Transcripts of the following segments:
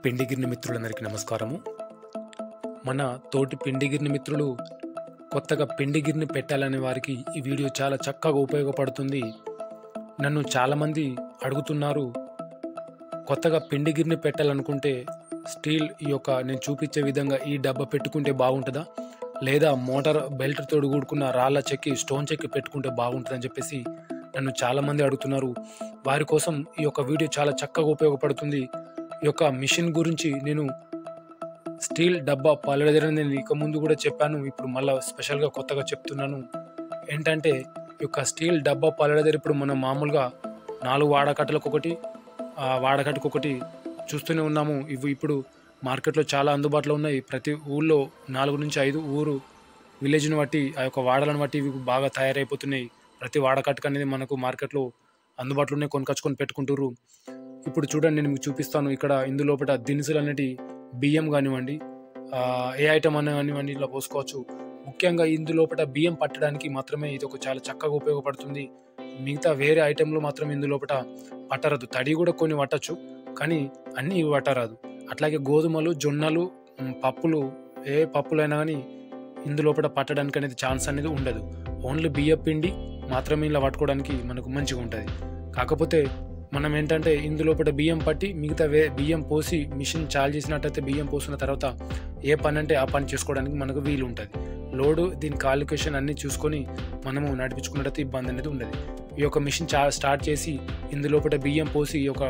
పిండి గిర్ని మిత్రులందరికీ నమస్కారము. మన తోటి పిండి గిర్ని మిత్రులు కొత్తగా పిండి గిర్ని పెట్టాలనే వారికి ఈ వీడియో చాలా చక్కగా ఉపయోగపడుతుంది. నన్ను చాలామంది అడుగుతున్నారు, కొత్తగా పిండి గిర్ని పెట్టాలనుకుంటే స్టీల్ నేను చూపించే విధంగా ఈ డబ్బా పెట్టుకుంటే బాగుంటుందా, లేదా మోటార్ బెల్ట్ తోడు కూడుకున్న రాళ్ళ చెక్కి స్టోన్ చెక్కి పెట్టుకుంటే బాగుంటుందని చెప్పేసి నన్ను చాలామంది అడుగుతున్నారు. వారి కోసం ఈ యొక్క వీడియో చాలా చక్కగా ఉపయోగపడుతుంది. ఈ యొక్క మిషన్ గురించి నేను స్టీల్ డబ్బా పలడదని నేను ఇక ముందు కూడా చెప్పాను, ఇప్పుడు మళ్ళీ స్పెషల్గా కొత్తగా చెప్తున్నాను. ఏంటంటే ఈ యొక్క స్టీల్ డబ్బా పలడదరి ఇప్పుడు మనం మామూలుగా 4 వాడకట్టలకు ఒకటి చూస్తూనే ఉన్నాము. ఇవి ఇప్పుడు మార్కెట్లో చాలా అందుబాటులో ఉన్నాయి. ప్రతి ఊళ్ళో 4 నుంచి 5 ఊరు విలేజ్ని బట్టి ఆ యొక్క వాడలను బట్టి ఇవి బాగా తయారైపోతున్నాయి. ప్రతి వాడకట్టుకు అనేది మనకు మార్కెట్లో అందుబాటులోనే కొనుకొచ్చుకొని పెట్టుకుంటారు. ఇప్పుడు చూడండి, నేను మీకు చూపిస్తాను. ఇక్కడ ఇందులోపట దినుసులు అనేటి బియ్యం కానివ్వండి, ఏ ఐటమ్ అన్న కానివ్వండి ఇలా పోసుకోవచ్చు. ముఖ్యంగా ఇందులోపట బియ్యం పట్టడానికి మాత్రమే ఇది ఒక చాలా చక్కగా ఉపయోగపడుతుంది. మిగతా వేరే ఐటెంలో మాత్రం ఇందులోపట పట్టరాదు. తడి కూడా కొన్ని పట్టచ్చు, కానీ అన్నీ పట్టరాదు. అట్లాగే గోధుమలు, జొన్నలు, పప్పులు, ఏ పప్పులైనా కానీ ఇందులోపట పట్టడానికి అనేది ఛాన్స్ అనేది ఉండదు. ఓన్లీ బియ్య పిండి మాత్రమే ఇలా పట్టుకోవడానికి మనకు మంచిగా ఉంటుంది. కాకపోతే మనం ఏంటంటే ఇందులోపట బియ్యం పట్టి మిగతా బియ్యం పోసి మిషన్ చాలు చేసినట్టయితే బియ్యం పోసిన తర్వాత ఏ పని అంటే ఆ పని చేసుకోవడానికి మనకు వీలు ఉంటుంది. లోడు దీని కాలిక్యులేషన్ అన్నీ చూసుకొని మనము నడిపించుకున్నట్టయితే ఇబ్బంది అనేది ఉండదు. ఈ యొక్క మిషన్ స్టార్ట్ చేసి ఇందులోపట బియ్యం పోసి ఈ యొక్క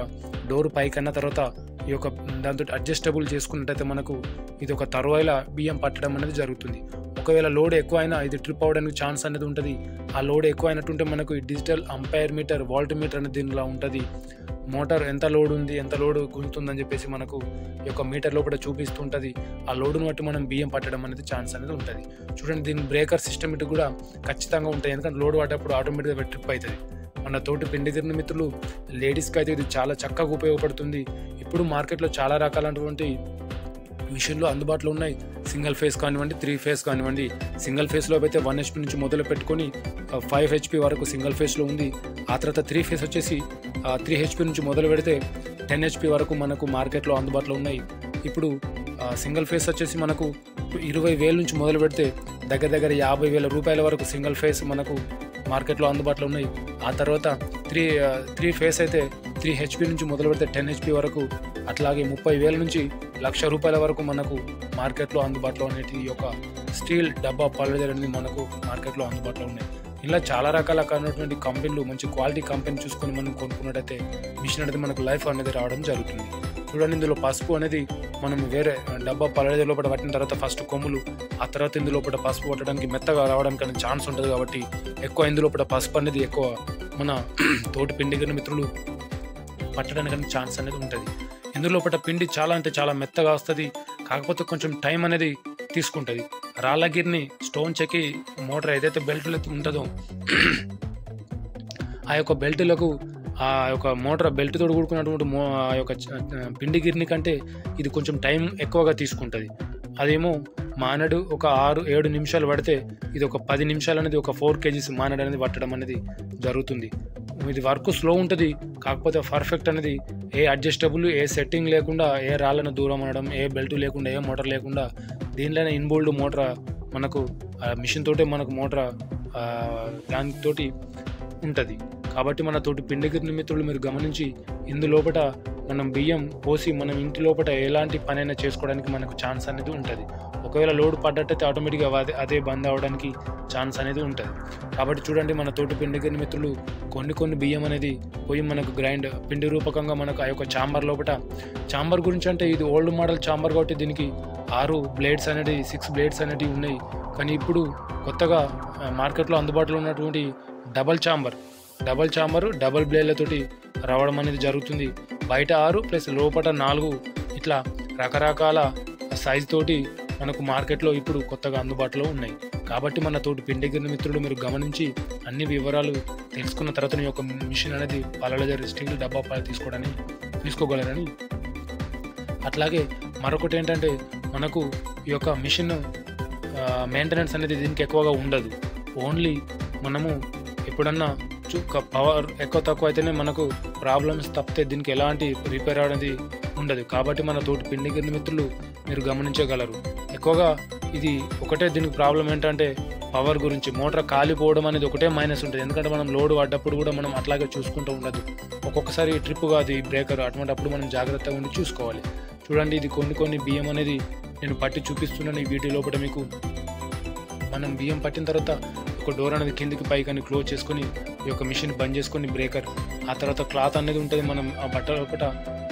డోర్ పైకన్న తర్వాత ఈ యొక్క దాంతో అడ్జస్టబుల్ చేసుకున్నట్టయితే మనకు ఇది ఒక తరువాయిలా బియ్యం పట్టడం అనేది జరుగుతుంది. ఒకవేళ లోడ్ ఎక్కువ అయినా ఇది ట్రిప్ అవ్వడానికి ఛాన్స్ అనేది ఉంటుంది. ఆ లోడ్ ఎక్కువ అయినట్టుంటే మనకు ఈ digital ampere meter, volt meter అనేది దీనిలో ఉంటుంది. మోటార్ ఎంత లోడ్ ఉంది, ఎంత లోడ్ గుంజుతుందని చెప్పేసి మనకు ఈ యొక్క మీటర్ లోపల చూపిస్తుంటుంది. ఆ లోడును బట్టి మనం బియ్యం పట్టడం అనేది ఛాన్స్ అనేది ఉంటుంది. చూడండి, దీని బ్రేకర్ సిస్టమ్ ఇటు కూడా ఖచ్చితంగా ఉంటాయి. ఎందుకంటే లోడ్ పట్టేటప్పుడు ఆటోమేటిక్గా ట్రిప్ అవుతుంది. మన తోటి పిండి గిర్ని మిత్రులు లేడీస్కి అయితే ఇది చాలా చక్కగా ఉపయోగపడుతుంది. ఇప్పుడు మార్కెట్లో చాలా రకాలైనటువంటి మిషన్లు అందుబాటులో ఉన్నాయి. సింగిల్ ఫేస్ కానివ్వండి, 3 ఫేస్ కానివ్వండి. సింగిల్ ఫేస్లో అయితే 1 HP నుంచి మొదలు పెట్టుకొని 5 HP వరకు సింగిల్ ఫేస్లో ఉంది. ఆ తర్వాత 3 ఫేస్ వచ్చేసి 3 HP నుంచి మొదలు పెడితే 10 HP వరకు మనకు మార్కెట్లో అందుబాటులో ఉన్నాయి. ఇప్పుడు సింగిల్ ఫేస్ వచ్చేసి మనకు 20,000 నుంచి మొదలు పెడితే దగ్గర 50,000 రూపాయల వరకు సింగిల్ ఫేస్ మనకు మార్కెట్లో అందుబాటులో ఉన్నాయి. ఆ తర్వాత 3 ఫేస్ అయితే 3 HP నుంచి మొదలు పెడితే 10 HP వరకు, అట్లాగే 30,000 నుంచి 1,00,000 రూపాయల వరకు మనకు మార్కెట్లో అందుబాటులో అనేటి ఈ యొక్క స్టీల్ డబ్బా పలడదరి అనేది మనకు మార్కెట్లో అందుబాటులో ఉన్నాయి. ఇలా చాలా రకాలైనటువంటి కంపెనీలు, మంచి క్వాలిటీ కంపెనీ చూసుకొని మనం కొనుక్కున్నట్టయితే మిషన్ అనేది మనకు లైఫ్ అనేది రావడం జరుగుతుంది. చూడండి, ఇందులో పసుపు అనేది మనం వేరే డబ్బా పలడదరి లోపల పట్టిన తర్వాత ఫస్ట్ కొమ్ములు, ఆ తర్వాత ఇందులోపల పసుపు పట్టడానికి మెత్తగా రావడానికి అనేది ఛాన్స్ ఉంటుంది. కాబట్టి ఎక్కువ ఇందులోపల పసుపు అనేది ఎక్కువ మన తోటి పిండి గిర్ని మిత్రులు పట్టడానికి ఛాన్స్ అనేది ఉంటుంది. ఇందులోపల పిండి చాలా అంటే చాలా మెత్తగా వస్తుంది. కాకపోతే కొంచెం టైం అనేది తీసుకుంటుంది. రాళ్ళ గిర్ని స్టోన్ చెక్కి మోటార్ ఏదైతే బెల్ట్లో ఉంటుందో ఆ యొక్క బెల్ట్లకు ఆ యొక్క మోటార్ బెల్ట్ తోడు కూడుకున్నటువంటి ఆ యొక్క పిండి గిర్ని కంటే ఇది కొంచెం టైం ఎక్కువగా తీసుకుంటుంది. అదేమో మానడు ఒక 6-7 నిమిషాలు పడితే ఇది ఒక 10 నిమిషాలు అనేది ఒక 4 kgs మానడు అనేది పట్టడం అనేది జరుగుతుంది. ఇది వర్క్ స్లో ఉంటుంది. కాకపోతే పర్ఫెక్ట్ అనేది ఏ అడ్జస్టబుల్, ఏ సెట్టింగ్ లేకుండా, ఏ రాళ్ళను దూరం అనడం, ఏ బెల్ట్ లేకుండా, ఏ మోటార్ లేకుండా దీనిలోనే ఇన్బోల్డ్ మోటార్ మనకు మిషన్ తోటే మనకు మోటార్ దానితోటి ఉంటుంది. కాబట్టి మన తోటి పిండి గిర్ని మిత్రులు మీరు గమనించి ఇందులోపట మనం బియ్యం పోసి మనం ఇంటి లోపల ఎలాంటి పనైనా చేసుకోవడానికి మనకు ఛాన్స్ అనేది ఉంటుంది. ఒకవేళ లోడ్ పడ్డట్టయితే ఆటోమేటిక్గా అదే బంద్ అవ్వడానికి ఛాన్స్ అనేది ఉంటుంది. కాబట్టి చూడండి, మన తోటి పిండి గిర్ని మిత్రులు కొన్ని బియ్యం అనేది పోయి మనకు పిండి రూపకంగా మనకు ఆ యొక్క చాంబర్ లోపల, చాంబర్ గురించి అంటే ఇది ఓల్డ్ మోడల్ చాంబర్ కాబట్టి దీనికి 6 బ్లేడ్స్ అనేది 6 బ్లేడ్స్ అనేవి ఉన్నాయి. కానీ ఇప్పుడు కొత్తగా మార్కెట్లో అందుబాటులో ఉన్నటువంటి డబల్ చాంబర్ డబల్ బ్లేడ్లతోటి రావడం అనేది జరుగుతుంది. బయట 6 ప్లస్ లోపల 4 ఇట్లా రకరకాల సైజు తోటి మనకు మార్కెట్లో ఇప్పుడు కొత్తగా అందుబాటులో ఉన్నాయి. కాబట్టి మన తోటి పిండి గిర్ని మిత్రులు మీరు గమనించి అన్ని వివరాలు తెలుసుకున్న తర్వాత ఈ యొక్క మిషన్ అనేది పలడదరి స్టీల్ డబ్బా తీసుకోగలరని. అట్లాగే మరొకటి ఏంటంటే మనకు ఈ యొక్క మిషన్ మెయింటెనెన్స్ అనేది దీనికి ఎక్కువగా ఉండదు. ఓన్లీ మనము ఎప్పుడన్నా పవర్ ఎక్కువ తక్కువ అయితేనే మనకు ప్రాబ్లమ్స్ తప్పితే దీనికి ఎలాంటి రిపేర్ అనేది ఉండదు. కాబట్టి మన తోటి పిండి గిన్నె మిత్రులు మీరు గమనించగలరు. ఎక్కువగా ఇది ఒకటే దీనికి ప్రాబ్లం ఏంటంటే పవర్ గురించి. మోటార్ కాలిపోవడం అనేది ఒకటే మైనస్ ఉంటుంది. ఎందుకంటే మనం లోడ్ పడ్డప్పుడు కూడా మనం అట్లాగే చూసుకుంటూ ఉండదు. ఒక్కొక్కసారి ట్రిప్ కాదు ఈ బ్రేకర్, అటువంటిప్పుడు మనం జాగ్రత్తగా ఉండి చూసుకోవాలి. చూడండి, ఇది కొన్ని బియ్యం అనేది నేను పట్టి చూపిస్తున్నాను ఈ వీడియో లోపల మీకు. మనం బియ్యం పట్టిన తర్వాత ఒక డోర్ అనేది కిందికి పైకి అని క్లోజ్ చేసుకొని ఈ యొక్క మిషన్ బంద్ చేసుకొని బ్రేకర్, ఆ తర్వాత క్లాత్ అనేది ఉంటుంది. మనం ఆ బట్ట లోపల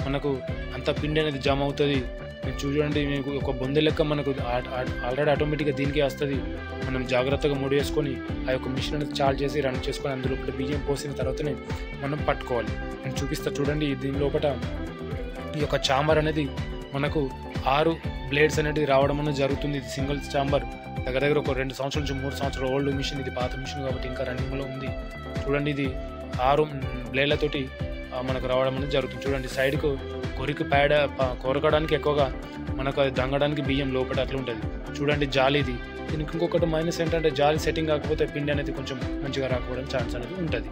మనకు అంత పిండి అనేది జమ అవుతుంది. మీరు చూడండి, మీకు ఒక బొందె లెక్క మనకు ఆల్రెడీ ఆటోమేటిక్గా దీనికి వస్తుంది. మనం జాగ్రత్తగా ముడి వేసుకొని ఆ యొక్క మిషన్ అనేది చార్జ్ చేసి రన్ చేసుకొని అందులో బియ్యం పోసిన తర్వాతనే మనం పట్టుకోవాలి. నేను చూపిస్తా చూడండి. దీని లోపల ఈ యొక్క చాంబర్ అనేది మనకు 6 బ్లేడ్స్ అనేది రావడం అనేది జరుగుతుంది. ఇది సింగిల్ చాంబర్, దగ్గర ఒక 2 సంవత్సరాల నుంచి 3 సంవత్సరాల ఓల్డ్ మిషన్. ఇది పాత మిషన్ కాబట్టి ఇంకా రన్నింగ్లో ఉంది. చూడండి, ఇది 6 బ్లేడ్లతోటి మనకు రావడం అనేది జరుగుతుంది. చూడండి, సైడ్కు కొరకడానికి ఎక్కువగా మనకు అది దంగడానికి బియ్యం లోపల అట్లా ఉంటుంది. చూడండి, జాలి ఇది. దీనికి ఇంకొకటి మైనస్ ఏంటంటే జాలి సెట్టింగ్ కాకపోతే పిండి అనేది కొంచెం మంచిగా రాకపోవడం ఛాన్స్ అనేది ఉంటుంది.